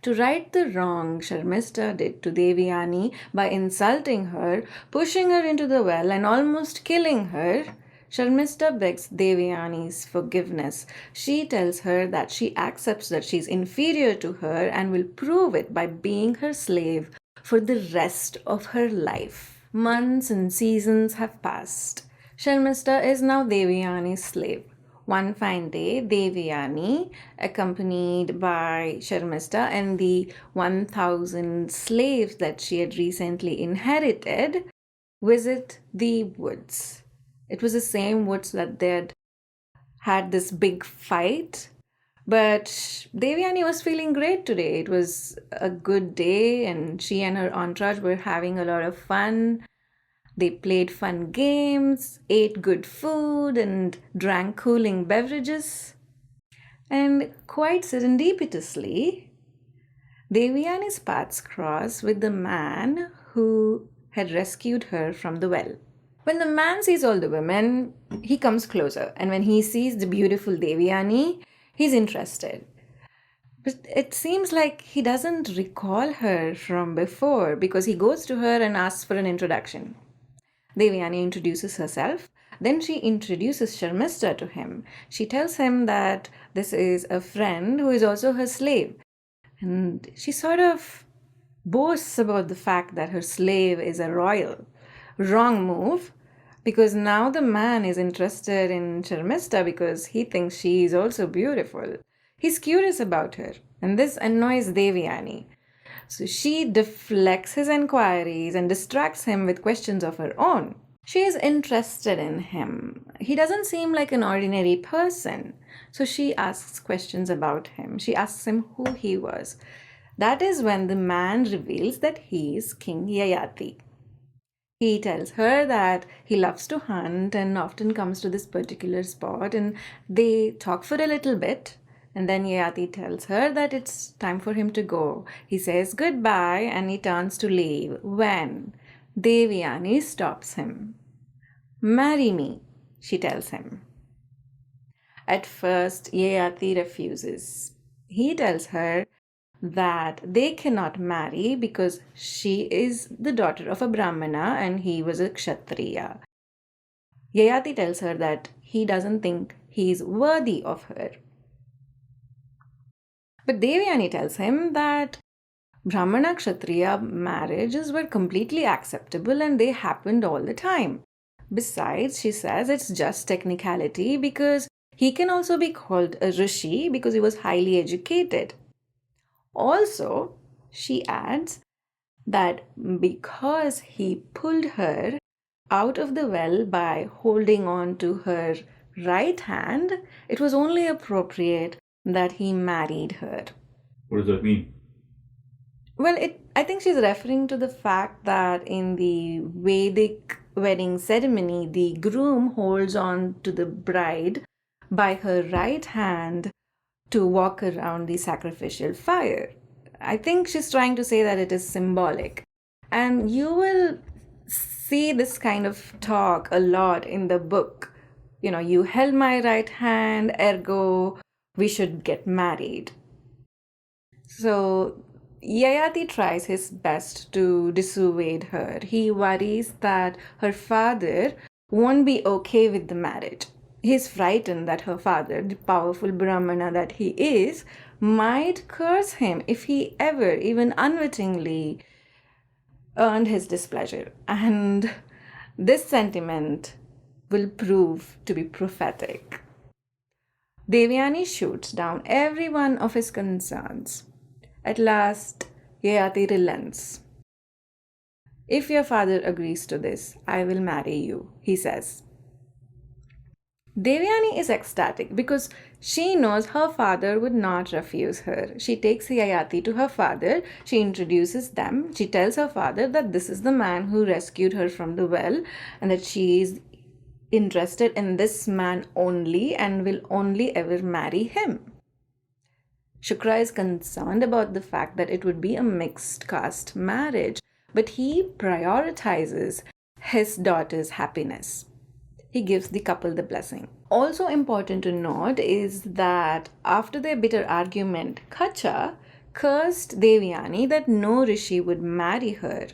To right the wrong Sharmishta did to Devayani by insulting her, pushing her into the well, and almost killing her, Sharmishta begs Devayani's forgiveness. She tells her that she accepts that she's inferior to her and will prove it by being her slave for the rest of her life. Months and seasons have passed. Sharmishta is now Devayani's slave. One fine day, Devayani, accompanied by Sharmishta and the 1,000 slaves that she had recently inherited, visit the woods. It was the same woods that they had this big fight. But Devayani was feeling great today. It was a good day, and she and her entourage were having a lot of fun. They played fun games, ate good food, and drank cooling beverages. And quite serendipitously, Devayani's paths cross with the man who had rescued her from the well. When the man sees all the women, he comes closer, and when he sees the beautiful Devayani, he's interested. But it seems like he doesn't recall her from before because he goes to her and asks for an introduction. Devayani introduces herself. Then she introduces Sharmishta to him. She tells him that this is a friend who is also her slave. And she sort of boasts about the fact that her slave is a royal. Wrong move, because now the man is interested in Sharmishta because he thinks she is also beautiful. He's curious about her, and this annoys Devayani. So she deflects his inquiries and distracts him with questions of her own. She is interested in him. He doesn't seem like an ordinary person. So she asks questions about him. She asks him who he was. That is when the man reveals that he is King Yayati. He tells her that he loves to hunt and often comes to this particular spot, and they talk for a little bit. And then Yayathi tells her that it's time for him to go. He says goodbye and he turns to leave when Devayani stops him. "Marry me," she tells him. At first, Yayathi refuses. He tells her that they cannot marry because she is the daughter of a Brahmana and he was a Kshatriya. Yayathi tells her that he doesn't think he is worthy of her. But Devayani tells him that Brahmana Kshatriya marriages were completely acceptable and they happened all the time. Besides, she says it's just technicality because he can also be called a rishi because he was highly educated. Also, she adds that because he pulled her out of the well by holding on to her right hand, it was only appropriate that he married her. What does that mean? Well, I think she's referring to the fact that in the Vedic wedding ceremony, the groom holds on to the bride by her right hand to walk around the sacrificial fire. I think she's trying to say that it is symbolic. And you will see this kind of talk a lot in the book. You held my right hand, ergo, we should get married. So Yayathi tries his best to dissuade her. He worries that her father won't be okay with the marriage. He's frightened that her father, the powerful Brahmana that he is, might curse him if he ever, even unwittingly, earned his displeasure. And this sentiment will prove to be prophetic. Devayani shoots down every one of his concerns. At last, Yayathi relents. "If your father agrees to this, I will marry you," he says. Devayani is ecstatic because she knows her father would not refuse her. She takes Yayathi to her father, she introduces them, she tells her father that this is the man who rescued her from the well and that she is interested in this man only and will only ever marry him. Shukra is concerned about the fact that it would be a mixed caste marriage, but he prioritizes his daughter's happiness. He gives the couple the blessing. Also important to note is that after their bitter argument, Kacha cursed Devayani that no rishi would marry her.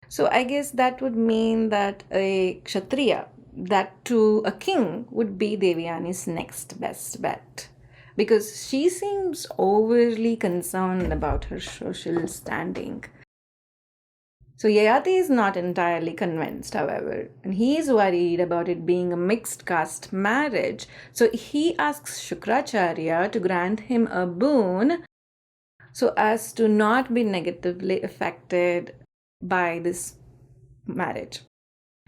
So I guess that would mean that a Kshatriya, that to a king, would be Devayani's next best bet. Because she seems overly concerned about her social standing. So Yayati is not entirely convinced, however, and he is worried about it being a mixed caste marriage. So he asks Shukracharya to grant him a boon so as to not be negatively affected by this marriage.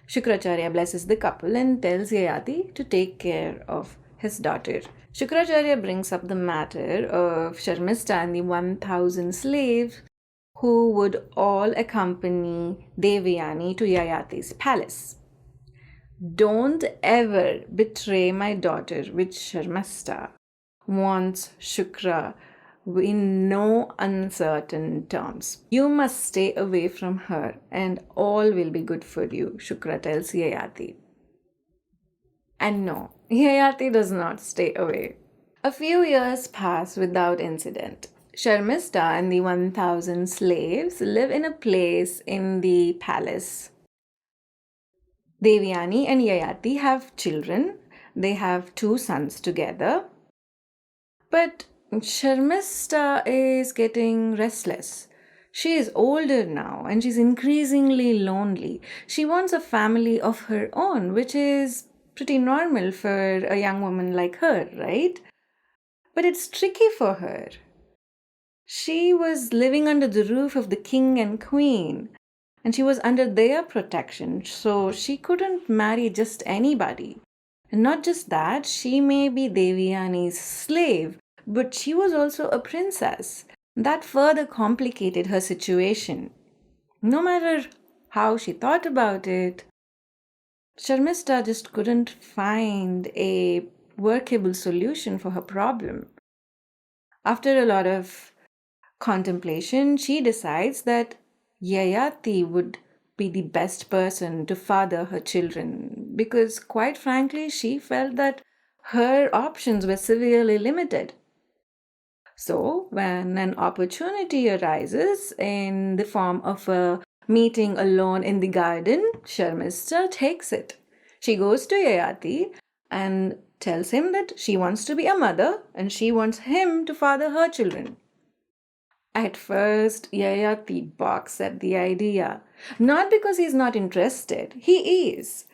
Shukracharya blesses the couple and tells Yayati to take care of his daughter. Shukracharya brings up the matter of Sharmishta and the 1,000 slaves who would all accompany Devayani to Yayati's palace. Don't ever betray my daughter with Sharmishta, warns Shukra in no uncertain terms. You must stay away from her and all will be good for you, Shukra tells Yayati. And no, Yayati does not stay away. A few years pass without incident. Sharmishta and the 1,000 slaves live in a place in the palace. Devayani and Yayati have children. They have 2 sons together. But Sharmishta is getting restless. She is older now and she's increasingly lonely. She wants a family of her own, which is pretty normal for a young woman like her, right? But it's tricky for her. She was living under the roof of the king and queen, and she was under their protection, so she couldn't marry just anybody. And not just that, she may be Devayani's slave, but she was also a princess. That further complicated her situation. No matter how she thought about it, Sharmishta just couldn't find a workable solution for her problem. After a lot of contemplation, she decides that Yayati would be the best person to father her children because, quite frankly, she felt that her options were severely limited. So, when an opportunity arises in the form of a meeting alone in the garden, Sharmishta takes it. She goes to Yayati and tells him that she wants to be a mother and she wants him to father her children. At first, Yayati balks at the idea. Not because he's not interested, he is,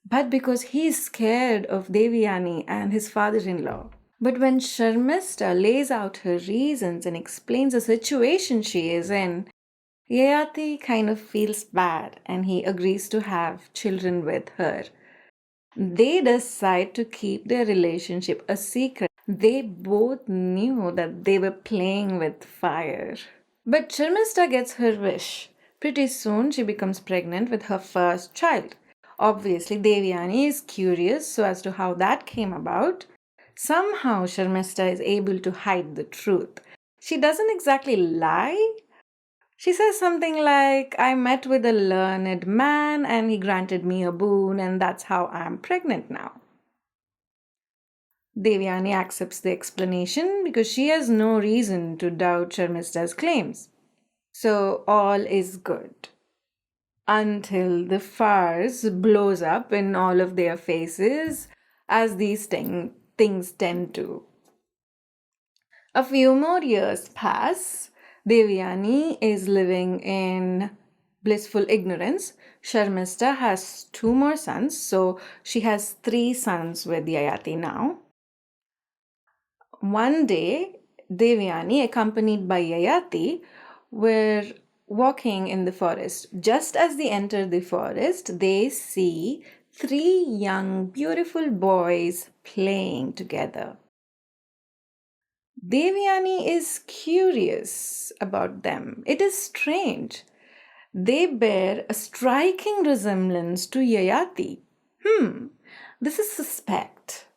but because he's scared of Devayani and his father-in-law. But when Sharmishta lays out her reasons and explains the situation she is in, Yayati kind of feels bad and he agrees to have children with her. They decide to keep their relationship a secret. They both knew that they were playing with fire. But Sharmishta gets her wish. Pretty soon she becomes pregnant with her first child. Obviously, Devayani is curious so as to how that came about. Somehow Sharmishta is able to hide the truth. She doesn't exactly lie. She says something like, I met with a learned man and he granted me a boon and that's how I'm pregnant now. Devayani accepts the explanation because she has no reason to doubt Sharmishta's claims. So all is good. Until the farce blows up in all of their faces, as these things tend to. A few more years pass. Devayani is living in blissful ignorance. Sharmishta has 2 more sons, so she has 3 sons with Yayati now. One day, Devayani, accompanied by Yayati, were walking in the forest. Just as they enter the forest, they see 3 young, beautiful boys playing together. Devayani is curious about them. It is strange. They bear a striking resemblance to Yayati. This is suspect.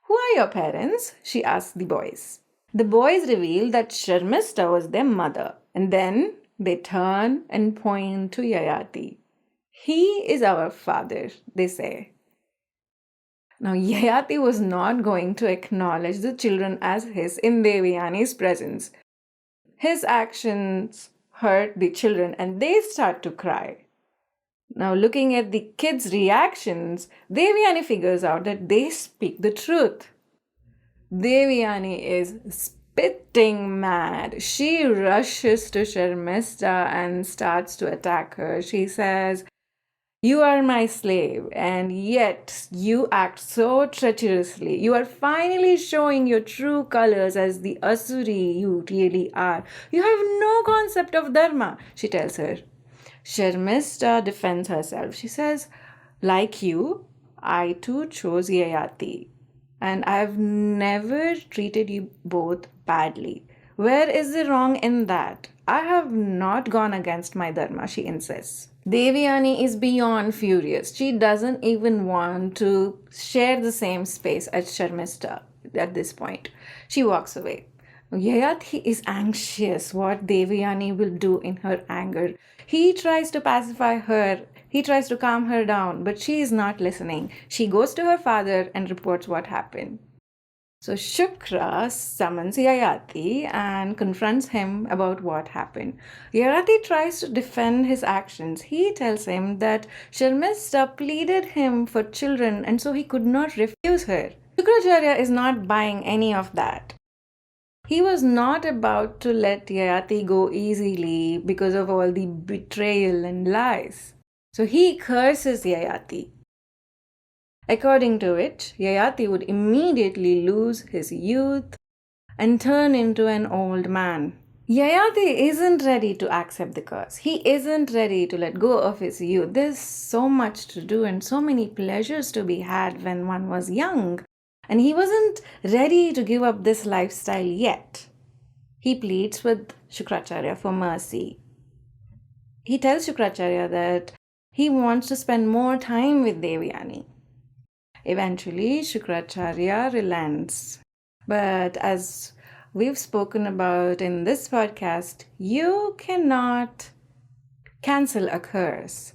Who are your parents? She asked the boys. The boys reveal that Sharmishta was their mother, and then they turn and point to Yayati. He is our father, they say. Now, Yayati was not going to acknowledge the children as his in Devayani's presence. His actions hurt the children and they start to cry. Now, looking at the kids' reactions, Devayani figures out that they speak the truth. Devayani is spitting mad. She rushes to Sharmista and starts to attack her. She says, "You are my slave, and yet you act so treacherously. You are finally showing your true colors as the Asuri you really are. You have no concept of Dharma," she tells her. Sharmista defends herself. She says, "Like you, I too chose Yayati, and I've never treated you both badly. Where is the wrong in that? I have not gone against my Dharma," she insists. Devayani is beyond furious. She doesn't even want to share the same space as Sharmista at this point. She walks away. Yayathi is anxious what Devayani will do in her anger. He tries to pacify her, he tries to calm her down, but she is not listening. She goes to her father and reports what happened. So Shukra summons Yayati and confronts him about what happened. Yayati tries to defend his actions. He tells him that Sharmista pleaded him for children and so he could not refuse her. Shukracharya is not buying any of that. He was not about to let Yayati go easily because of all the betrayal and lies. So he curses Yayati. According to which, Yayati would immediately lose his youth and turn into an old man. Yayati isn't ready to accept the curse. He isn't ready to let go of his youth. There's so much to do and so many pleasures to be had when one was young. And he wasn't ready to give up this lifestyle yet. He pleads with Shukracharya for mercy. He tells Shukracharya that he wants to spend more time with Devayani. Eventually, Shukracharya relents. But as we've spoken about in this podcast, you cannot cancel a curse.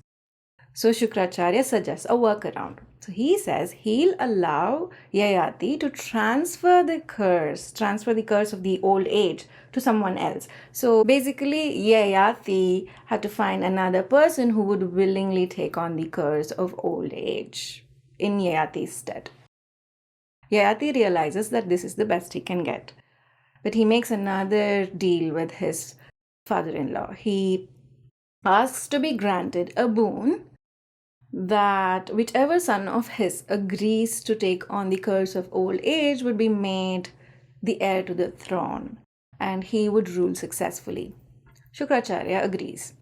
So Shukracharya suggests a workaround. So he says he'll allow Yayati to transfer the curse of the old age to someone else. So basically, Yayati had to find another person who would willingly take on the curse of old age in Yayati's stead. Yayati realizes that this is the best he can get. But he makes another deal with his father-in-law. He asks to be granted a boon that whichever son of his agrees to take on the curse of old age would be made the heir to the throne and he would rule successfully. Shukracharya agrees.